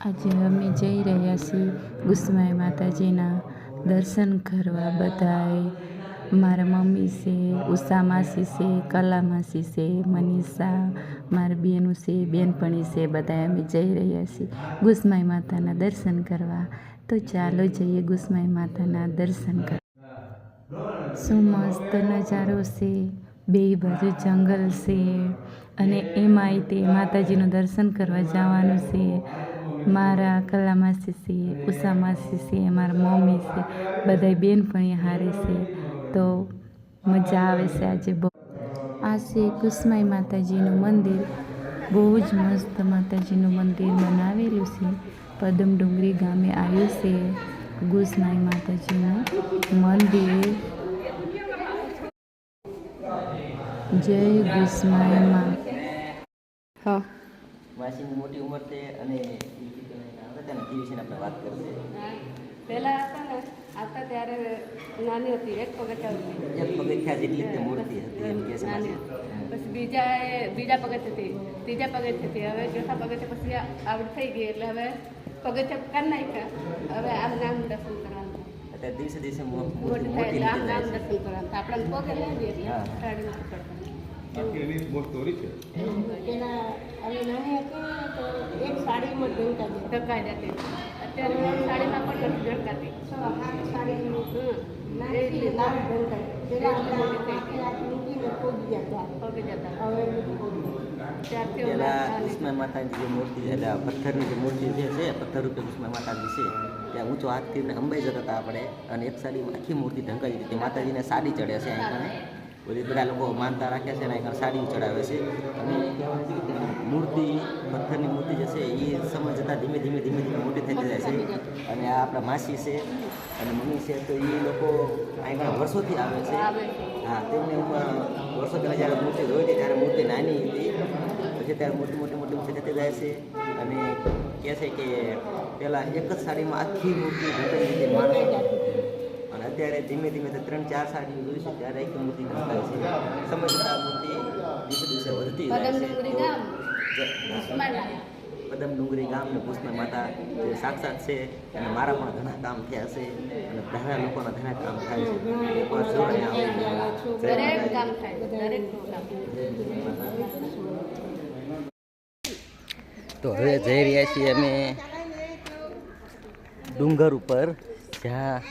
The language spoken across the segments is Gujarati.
આજે અમે જઈ રહ્યા છીએ ગુસમાઈ માતાજીના દર્શન કરવા. બધાએ મારા મમ્મી છે, ઉષા માસી છે, કલા માસી છે, મનીષા, મારા બેનું છે, બેનપણી છે. બધા અમે જઈ રહ્યા છીએ ગુસમાઈ માતાના દર્શન કરવા. તો ચાલો જઈએ ગુસમાઈ માતાના દર્શન કરવા. શું મસ્ત નજારો છે, બે બાજુ જંગલ છે અને એમાંય તે માતાજીનું દર્શન કરવા જવાનું છે. મારા કલા માસી છે, ઉષા માસી છે, મારા મમ્મી છે, બધાય બેનપણી હારે છે. તો મજા આવે છે આજે બહુ. આ છે ગુસમાઈ માતાજીનું મંદિર. બહુ જ મસ્ત માતાજીનું મંદિર બનાવેલું છે. પદમ ડુંગરી ગામે આવ્યું છે ગુસમાઈ માતાજીનું મંદિર. જય ગુસમાઈ માં. હા, માસીની મોટી ઉંમર છે અને આપણે વાત કરશે. પહેલા હતા ને, આવતા ત્યારે નાની હતી, એક પગથિયા જેટલી તે મૂર્તિ હતી એમ કે છે. પછી બીજા પગથિયાથી, ત્રીજા પગથિયાથી, હવે ચોથા પગથિયા પછી આવડ થઈ ગઈ એટલે હવે પગથિયા કરી નાખ્યા. હવે આમ નામ દર્શન કરવાનું. અત્યારે દિવસે દિવસે મોટી થાય એટલે આમ નામ દર્શન કરવાનું. આપણે પગે લઈ દઈએ એટલે સાડીમાં પકડવાનું. પેલા અમે નાની હતી તો એક સાડીમાં ઢંકાઈ જતી. અત્યારે સાડીમાં પણ નથી ઢંકાતી. સાડીમાં લાલ ઢંકાઈ. પેલા મૂકીને પગી જતા. હવે પેલા ગુસમાઈ માતાની જે મૂર્તિ છે, એટલે પથ્થરની જે મૂર્તિ જે છે, પથ્થર રૂપે ગુસમાઈ માતાજી છે, ત્યાં ઊંચો હાથથી અંબાઈ જતા હતા આપણે. અને એક સાડીમાં આખી મૂર્તિ ઢંકાઈ હતી. માતાજીને સાડી ચડે છે અહીં. બધી બધા લોકો માનતા રાખે છે અને અહીં સાડી ચડાવે છે. અને કહેવાય છે કે મૂર્તિ, પથ્થરની મૂર્તિ જે છે એ સમય જતાં ધીમે ધીમે મોટી થતી જાય છે. અને આ આપણા માસી છે અને મમ્મી છે, તો એ લોકો અહીં વર્ષોથી આવે છે. હા, તેમની વર્ષો પહેલાં જ્યારે મૂર્તિ જોઈ હતી ત્યારે મૂર્તિ નાની હતી, પછી ત્યારે મોટી થતી જાય છે. અને કહે છે કે પહેલાં એક જ સાડીમાં આખી મૂર્તિ ઢંકાઈ હતી માણસો. અને અત્યારે ધીમે 3-4 સાડીઓ જોઈશું ત્યારે આખી મૂર્તિ ઢંકાય છે. સમય જતાં મૂર્તિ દિવસે દિવસે વધતી જાય છે. પદમ ડુંગરી ગામ ને ગુસમાઈ માતા જે સાક્ષાત છે. અને મારા પણ ઘણા કામ થયા છે અને ઘણા લોકોના ઘણા કામ થાય છે. એકવાર જોડે દરેક કામ થાય, દરેક તો હવે જઈ રહ્યા છીએ અમે ડુંગર ઉપર, જ્યાં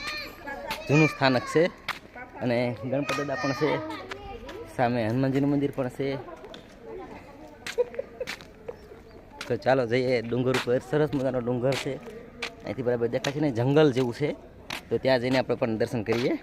જૂનું સ્થાનક છે અને ગણપતિ દાદા પણ છે, સામે હનુમાનજીનું મંદિર પણ છે. તો ચાલો જઈએ ડુંગર ઉપર. સરસ મજાનો ડુંગર છે, અહીંથી બરાબર દેખાય છે ને, જંગલ જેવું છે. તો ત્યાં જઈને આપણે પણ દર્શન કરીએ.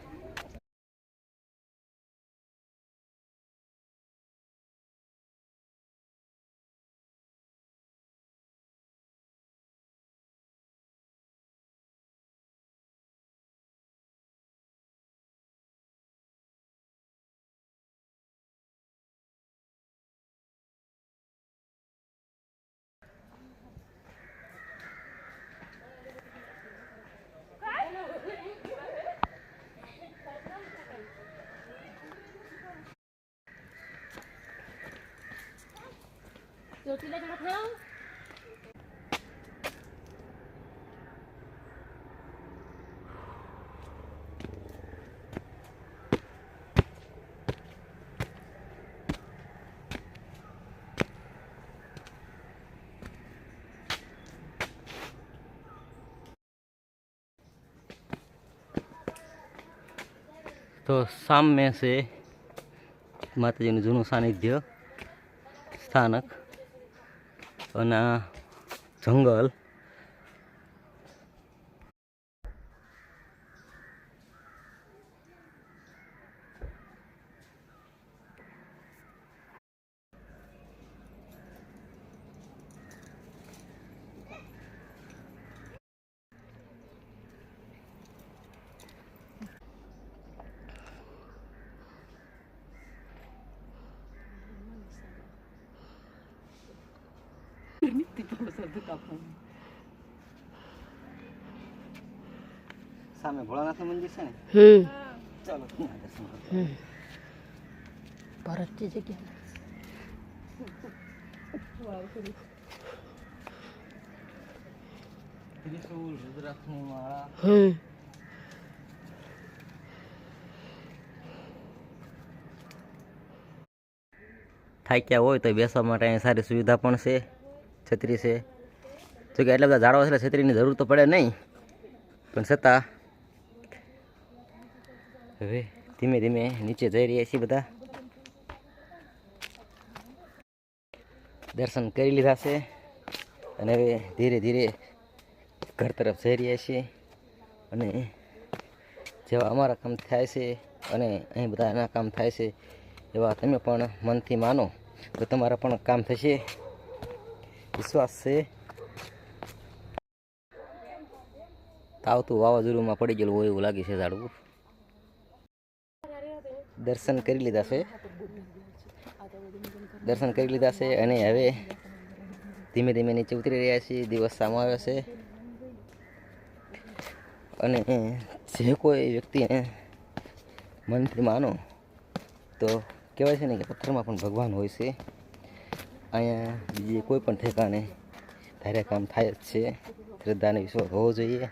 તો સામે છે માતાજીનું જૂનું સાનિધ્ય સ્થાનક અને આ જંગલ. સામે ભોળાનાથનું મંદિર છે ને. ચાલો ભરતની જગ્યા ત્રિશુલ રુદ્રાક્ષની માળા થાક્યા હોય તો બેસવા માટે અહીં સારી સુવિધા પણ છે, છત્રી છે. જો કે એટલા બધા ઝાડવા છે એટલે છત્રીની જરૂર તો પડે નહીં, પણ છતાં હવે ધીમે ધીમે નીચે જઈ રહ્યા છીએ. બધા દર્શન કરી લીધા છે અને હવે ધીરે ધીરે ઘર તરફ જઈ રહ્યા છીએ. અને જેવા અમારા કામ થાય છે અને અહીં બધા એના કામ થાય છે એવા તમે પણ મનથી માનો તો તમારા પણ કામ થશે, વિશ્વાસ છે. તાવતું વાવાઝોડુંમાં પડી ગયેલું હોય એવું લાગે છે ઝાડવું. દર્શન કરી લીધા છે અને હવે ધીમે ધીમે નીચે ઉતરી રહ્યા છીએ. દિવસ સામો આવ્યો છે અને જે કોઈ વ્યક્તિને મનથી માનો તો કહેવાય છે ને કે પથ્થરમાં પણ ભગવાન હોય છે. અહીંયા બીજે કોઈ પણ ઠેકાણે ધારે કામ થાય જ છે. શ્રદ્ધા અને વિશ્વાસ હોવો જોઈએ.